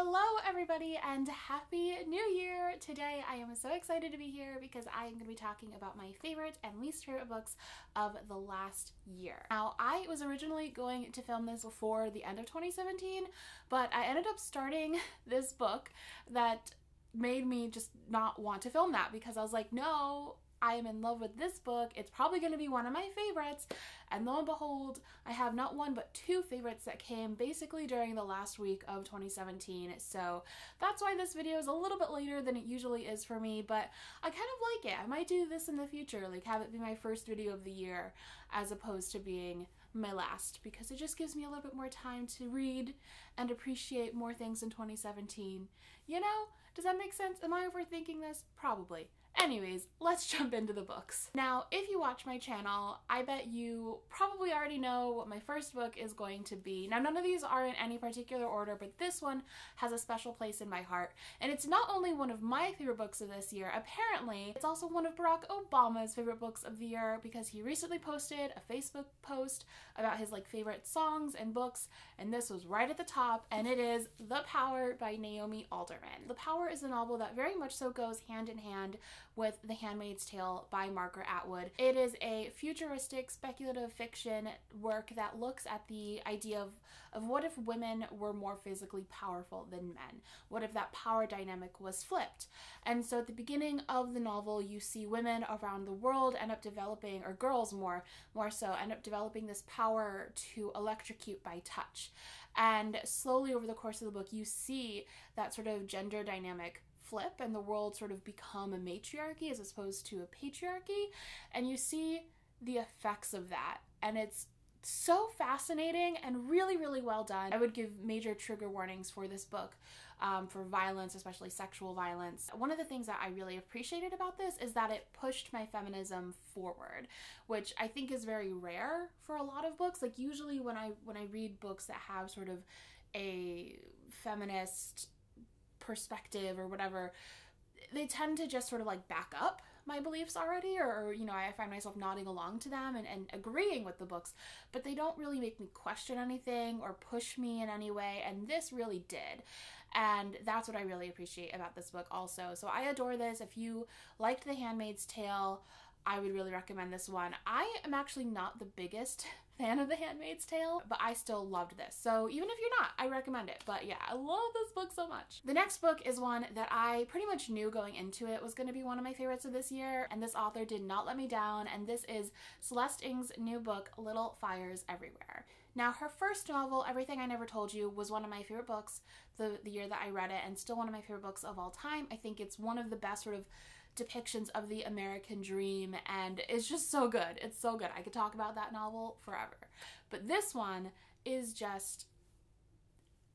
Hello everybody and Happy New Year! Today I am so excited to be here because I am going to be talking about my favorite and least favorite books of the last year. Now, I was originally going to film this before the end of 2017, but I ended up starting this book that made me just not want to film that because I was like, no, I am in love with this book. It's probably going to be one of my favorites. And lo and behold, I have not one but two favorites that came basically during the last week of 2017. So that's why this video is a little bit later than it usually is for me, but I kind of like it. I might do this in the future, like have it be my first video of the year as opposed to being my last, because it just gives me a little bit more time to read and appreciate more things in 2017. You know? Does that make sense? Am I overthinking this? Probably. Anyways, let's jump into the books. Now, if you watch my channel, I bet you probably already know what my first book is going to be. Now, none of these are in any particular order, but this one has a special place in my heart. And it's not only one of my favorite books of this year, apparently, it's also one of Barack Obama's favorite books of the year because he recently posted a Facebook post about his favorite songs and books, and this was right at the top, and it is The Power by Naomi Alderman. The Power is a novel that very much so goes hand in hand with The Handmaid's Tale by Margaret Atwood. It is a futuristic speculative fiction work that looks at the idea of what if women were more physically powerful than men? What if that power dynamic was flipped? And so at the beginning of the novel, you see women around the world end up developing, or girls more so, end up developing this power to electrocute by touch. And slowly over the course of the book, you see that sort of gender dynamic flip and the world sort of become a matriarchy as opposed to a patriarchy, and you see the effects of that, and it's so fascinating and really, really well done. I would give major trigger warnings for this book for violence, especially sexual violence. One of the things that I really appreciated about this is that it pushed my feminism forward, which I think is very rare for a lot of books. Like usually when I read books that have sort of a feminist perspective or whatever, they tend to just sort of back up my beliefs already, or I find myself nodding along to them and agreeing with the books, but they don't really make me question anything or push me in any way, and this really did. And that's what I really appreciate about this book also. So I adore this. If you liked The Handmaid's Tale, I would really recommend this one. I am actually not the biggest fan of The Handmaid's Tale, but I still loved this. So even if you're not, I recommend it. But yeah, I love this book so much. The next book is one that I pretty much knew going into it was going to be one of my favorites of this year, and this author did not let me down, and this is Celeste Ng's new book, Little Fires Everywhere. Now, her first novel, Everything I Never Told You, was one of my favorite books the year that I read it, and still one of my favorite books of all time. I think it's one of the best sort of depictions of the American dream, and it's just so good. It's so good. I could talk about that novel forever. But this one is just,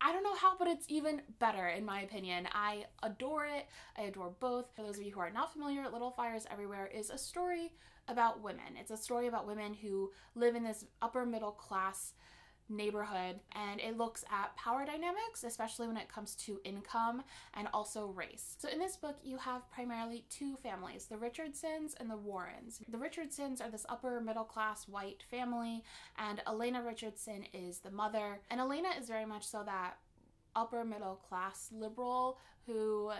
I don't know how, but it's even better in my opinion. I adore it. I adore both. For those of you who are not familiar, Little Fires Everywhere is a story about women. It's a story about women who live in this upper middle class neighborhood, and it looks at power dynamics, especially when it comes to income and also race. So in this book, you have primarily two families, the Richardsons and the Warrens. The Richardsons are this upper middle class white family, and Elena Richardson is the mother. And Elena is very much so that upper middle class liberal who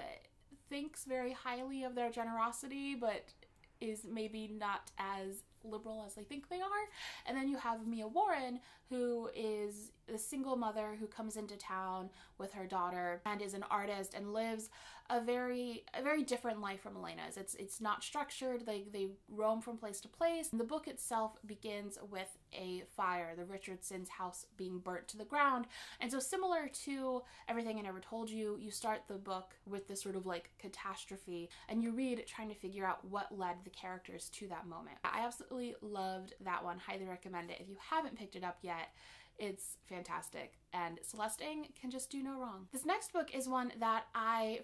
thinks very highly of their generosity, but is maybe not as liberal as they think they are. And then you have Mia Warren, who is the single mother who comes into town with her daughter and is an artist and lives a very different life from Elena's. It's not structured. They roam from place to place. And the book itself begins with a fire, the Richardsons' house being burnt to the ground. And so similar to Everything I Never Told You, you start the book with this sort of catastrophe, and you read trying to figure out what led the characters to that moment. I absolutely loved that one. Highly recommend it. If you haven't picked it up yet, it's fantastic, and Celeste Ng can just do no wrong. This next book is one that I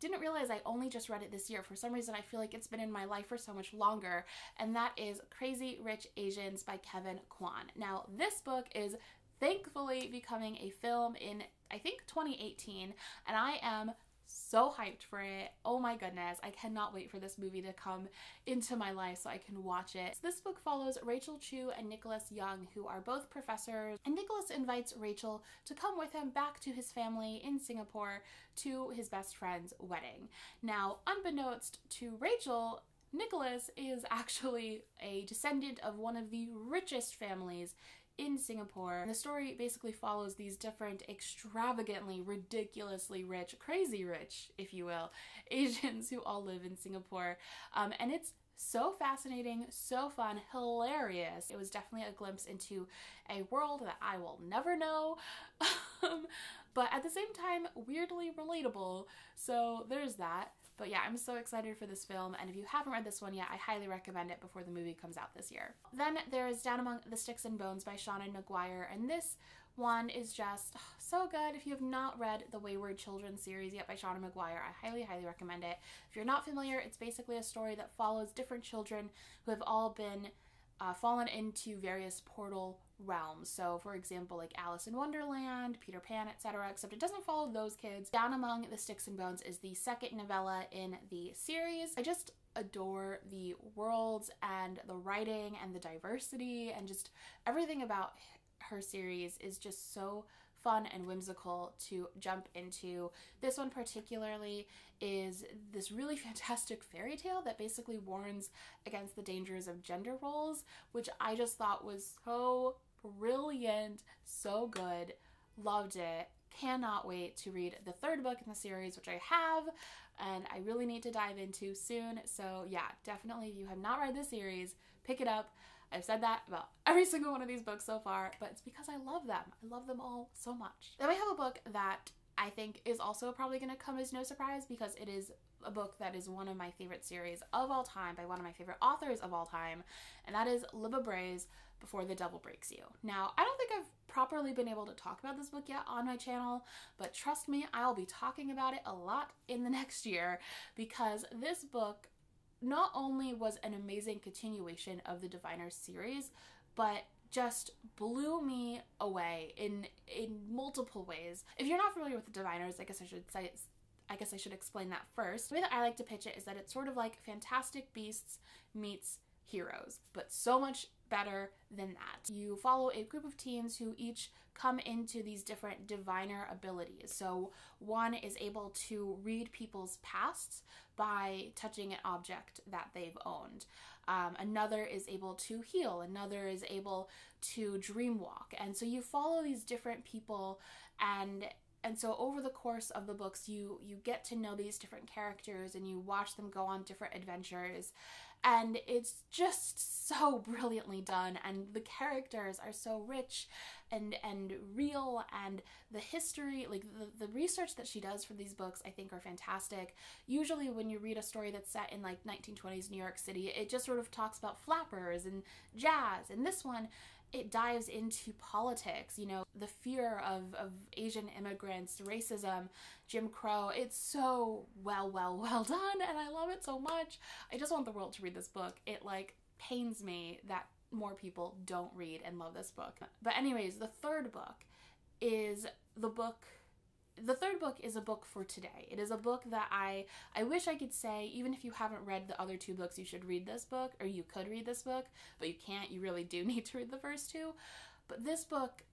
didn't realize I only just read it this year. For some reason, I feel like it's been in my life for so much longer, and that is Crazy Rich Asians by KWAN. Now, this book is thankfully becoming a film in, I think, 2018, and I am so hyped for it. Oh my goodness, I cannot wait for this movie to come into my life so I can watch it. So this book follows Rachel Chu and Nicholas Young, who are both professors, and Nicholas invites Rachel to come with him back to his family in Singapore to his best friend's wedding. Now, unbeknownst to Rachel, Nicholas is actually a descendant of one of the richest families in Singapore. And the story basically follows these different extravagantly, ridiculously rich, crazy rich, if you will, Asians who all live in Singapore. And it's so fascinating, so fun, hilarious. It was definitely a glimpse into a world that I will never know, but at the same time, weirdly relatable. So there's that. But yeah, I'm so excited for this film, and if you haven't read this one yet, I highly recommend it before the movie comes out this year. Then there's Down Among the Sticks and Bones by Seanan McGuire, and this one is just so good. If you have not read the Wayward Children series yet by Seanan McGuire, I highly, highly recommend it. If you're not familiar, it's basically a story that follows different children who have all been fallen into various portal realms. So for example, like Alice in Wonderland, Peter Pan, etc., except it doesn't follow those kids. Down Among the Sticks and Bones is the second novella in the series. I just adore the worlds and the writing and the diversity, and just everything about her series is just so fun and whimsical to jump into. This one particularly is this really fantastic fairy tale that basically warns against the dangers of gender roles, which I just thought was so brilliant, so good. Loved it. Cannot wait to read the third book in the series, which I have, and I really need to dive into soon. So yeah, definitely if you have not read this series, pick it up. I've said that about every single one of these books so far, but it's because I love them. I love them all so much. Then we have a book that I think is also probably going to come as no surprise, because it is a book that is one of my favorite series of all time by one of my favorite authors of all time, and that is Libba Bray's Before the Devil Breaks You. Now, I don't think I've properly been able to talk about this book yet on my channel, but trust me, I'll be talking about it a lot in the next year, because this book not only was an amazing continuation of the Diviners series, but just blew me away in multiple ways. If you're not familiar with the Diviners, I guess I should explain that first. The way that I like to pitch it is that it's sort of like Fantastic Beasts meets Heroes, but so much better than that. You follow a group of teens who each come into these different diviner abilities. So one is able to read people's pasts by touching an object that they've owned. Another is able to heal. Another is able to dream walk. And so you follow these different people, and so over the course of the books, you get to know these different characters and you watch them go on different adventures. And it's just so brilliantly done, and the characters are so rich and real, and the history, like the research that she does for these books, I think are fantastic. Usually when you read a story that's set in like 1920s New York City, it just sort of talks about flappers and jazz, and this one, it dives into politics, you know, the fear of Asian immigrants, racism, Jim Crow. It's so well done, and I love it so much. I just want the world to read this book. It like pains me that more people don't read and love this book. But anyways, the third book is a book for today. It is a book that I wish I could say, even if you haven't read the other two books, you should read this book, or you could read this book, but you can't. You really do need to read the first two. But this book,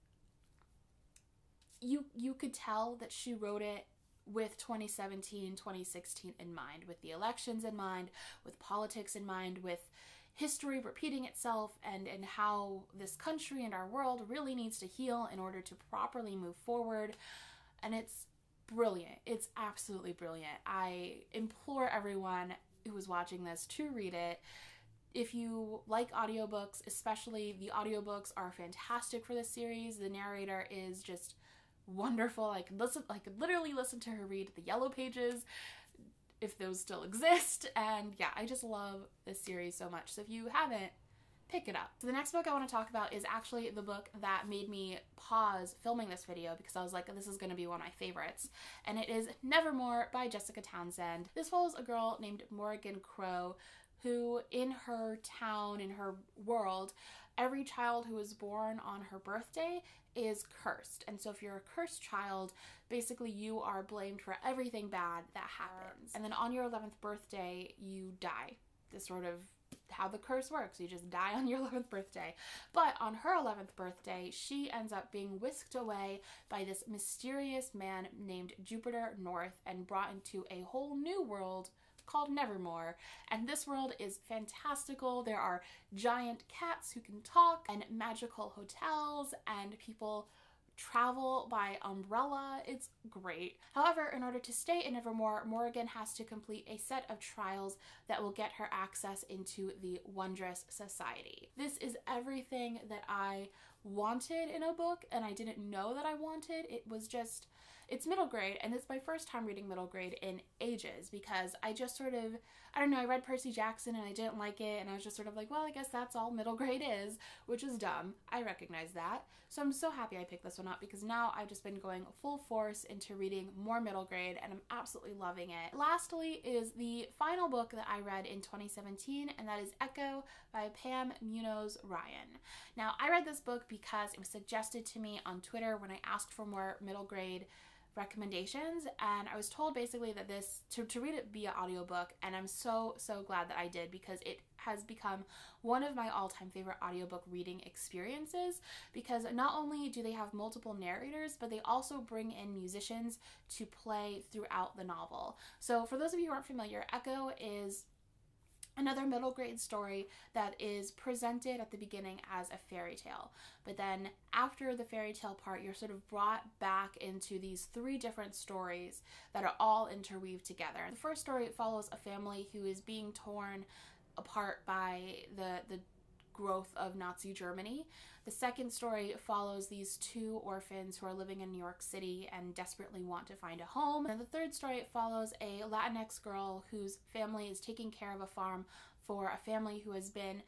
you could tell that she wrote it with 2017, 2016 in mind, with the elections in mind, with politics in mind, with history repeating itself, and how this country and our world really needs to heal in order to properly move forward. And it's brilliant. It's absolutely brilliant. I implore everyone who is watching this to read it. If you like audiobooks, especially, the audiobooks are fantastic for this series. The narrator is just wonderful. I could literally listen to her read the Yellow Pages, if those still exist. And yeah, I just love this series so much. So if you haven't, pick it up. So the next book I want to talk about is actually the book that made me pause filming this video, because I was like, this is going to be one of my favorites. And it is Nevermore by Jessica Townsend. This follows a girl named Morrigan Crow, who in her town, in her world, every child who is born on her birthday is cursed. And so if you're a cursed child, basically you are blamed for everything bad that happens. And then on your 11th birthday, you die. This sort of how the curse works. You just die on your 11th birthday. But on her 11th birthday, she ends up being whisked away by this mysterious man named Jupiter North and brought into a whole new world called Nevermore. And this world is fantastical. There are giant cats who can talk and magical hotels, and people travel by umbrella. It's great. However, in order to stay in Nevermore, Morrigan has to complete a set of trials that will get her access into the Wondrous Society. This is everything that I wanted in a book, and I didn't know that I wanted. It was just, it's middle grade, and it's my first time reading middle grade in ages, because I just sort of, I don't know, I read Percy Jackson and I didn't like it, and I was just sort of like, well, I guess that's all middle grade is, which is dumb. I recognize that. So I'm so happy I picked this one up, because now I've just been going full force into reading more middle grade, and I'm absolutely loving it. Lastly is the final book that I read in 2017, and that is Echo by Pam Munoz Ryan. Now, I read this book because it was suggested to me on Twitter when I asked for more middle grade recommendations, and I was told basically that this to read it via audiobook, and I'm so glad that I did, because it has become one of my all-time favorite audiobook reading experiences, because not only do they have multiple narrators, but they also bring in musicians to play throughout the novel. So for those of you who aren't familiar, Echo is another middle grade story that is presented at the beginning as a fairy tale. But then after the fairy tale part, you're sort of brought back into these three different stories that are all interweaved together. The first story follows a family who is being torn apart by the growth of Nazi Germany. The second story follows these two orphans who are living in New York City and desperately want to find a home. And the third story follows a Latinx girl whose family is taking care of a farm for a family who has been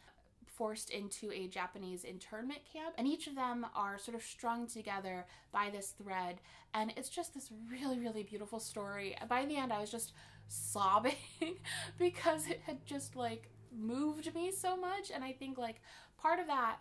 forced into a Japanese internment camp. And each of them are sort of strung together by this thread. And it's just this really beautiful story. By the end, I was just sobbing because it had just like moved me so much. And I think like part of that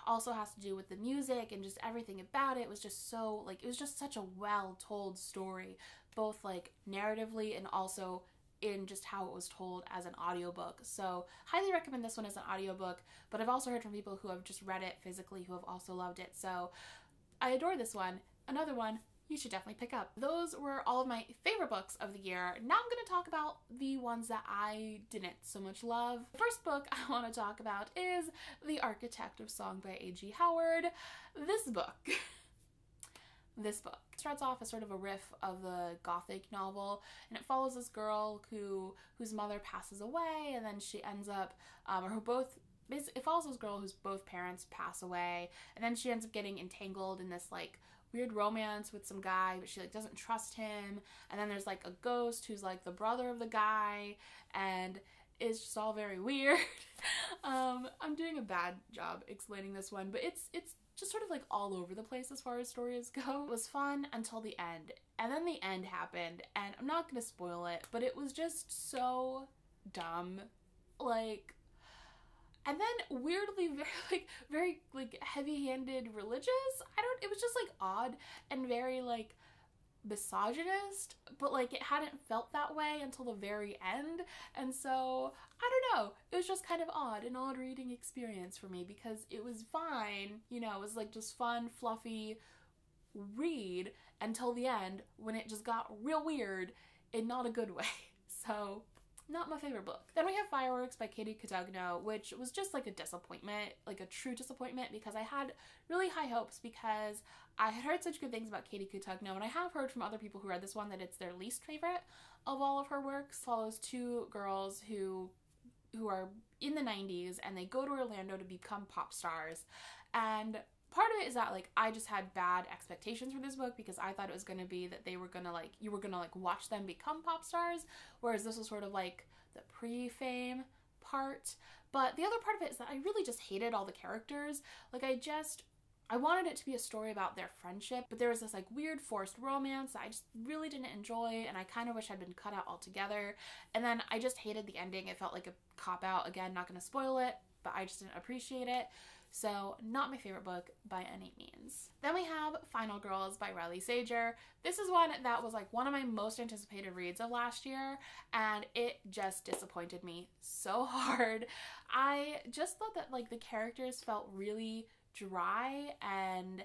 also has to do with the music and just everything about it was just so like, it was just such a well told story, both like narratively and also in just how it was told as an audiobook. So highly recommend this one as an audiobook, but I've also heard from people who have just read it physically who have also loved it. So I adore this one. Another one you should definitely pick up. Those were all of my favorite books of the year. Now I'm going to talk about the ones that I didn't so much love. The first book I want to talk about is The Architect of Song by A.G. Howard. This book starts off as sort of a riff of the Gothic novel, and it follows this girl whose mother passes away, and then she ends up, it follows this girl whose both parents pass away, and then she ends up getting entangled in this like weird romance with some guy, but she like doesn't trust him, and then there's like a ghost who's like the brother of the guy, and it's just all very weird. I'm doing a bad job explaining this one, but it's just sort of like all over the place as far as stories go. It was fun until the end, and then the end happened, and I'm not gonna spoil it, but it was just so dumb, like. And then weirdly very heavy-handed religious. It was just like odd and very like misogynist, but like it hadn't felt that way until the very end. And so I don't know, it was just kind of an odd reading experience for me, because it was fine, you know, it was like just fun, fluffy read until the end when it just got real weird in not a good way. So not my favorite book. Then we have Fireworks by Katie Cotugno, which was just like a disappointment, like a true disappointment, because I had really high hopes because I had heard such good things about Katie Cotugno, and I have heard from other people who read this one that it's their least favorite of all of her works. It follows two girls who are in the 90s, and they go to Orlando to become pop stars, and part of it is that like I just had bad expectations for this book, because I thought it was going to be that you were going to watch them become pop stars, whereas this was sort of like the pre-fame part. But the other part of it is that I really just hated all the characters. Like I wanted it to be a story about their friendship, but there was this like weird forced romance that I just really didn't enjoy, and I kind of wish I'd been cut out altogether. And then I just hated the ending. It felt like a cop-out. Again, not going to spoil it, but I just didn't appreciate it. so not my favorite book by any means. Then we have Final Girls by Riley Sager. This is one that was like one of my most anticipated reads of last year, and it just disappointed me so hard. I just thought that like the characters felt really dry, and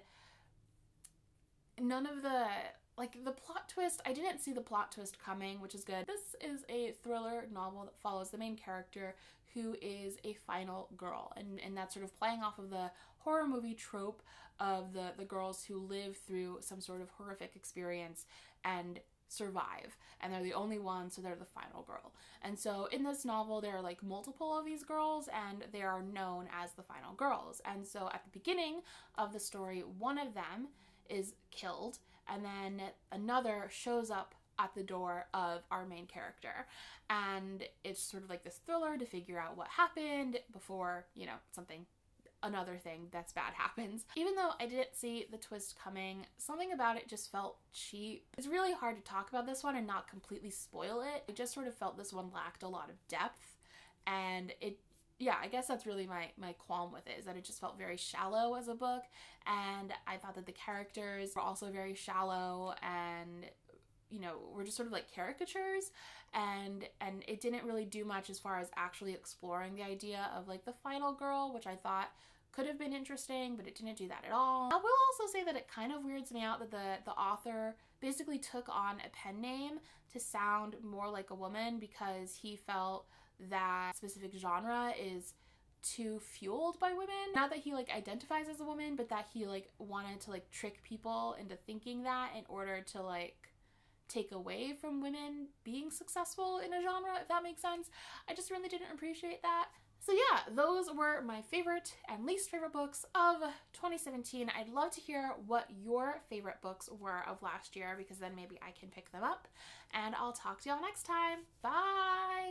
none of the plot twist, I didn't see the plot twist coming, which is good. This is a thriller novel that follows the main character, who is a final girl, and that's sort of playing off of the horror movie trope of the girls who live through some sort of horrific experience and survive, and they're the only one, so they're the final girl. And so in this novel there are like multiple of these girls, and they are known as the final girls. And so at the beginning of the story, one of them is killed, and then another shows up at the door of our main character, and it's sort of like this thriller to figure out what happened before, you know, another thing that's bad happens. Even though I didn't see the twist coming, something about it just felt cheap. It's really hard to talk about this one and not completely spoil it. I just sort of felt this one lacked a lot of depth, and yeah, I guess that's really my qualm with it, is that it just felt very shallow as a book, and I thought that the characters were also very shallow, and you know, were just sort of like caricatures, and it didn't really do much as far as actually exploring the idea of like the final girl, which I thought could have been interesting, but it didn't do that at all. I will also say that it kind of weirds me out that the author basically took on a pen name to sound more like a woman, because he felt that specific genre is too fueled by women. Not that he like identifies as a woman, but that he like wanted to like trick people into thinking that in order to like take away from women being successful in a genre, if that makes sense. I just really didn't appreciate that. So yeah, those were my favorite and least favorite books of 2017. I'd love to hear what your favorite books were of last year, because then maybe I can pick them up, and I'll talk to y'all next time. Bye!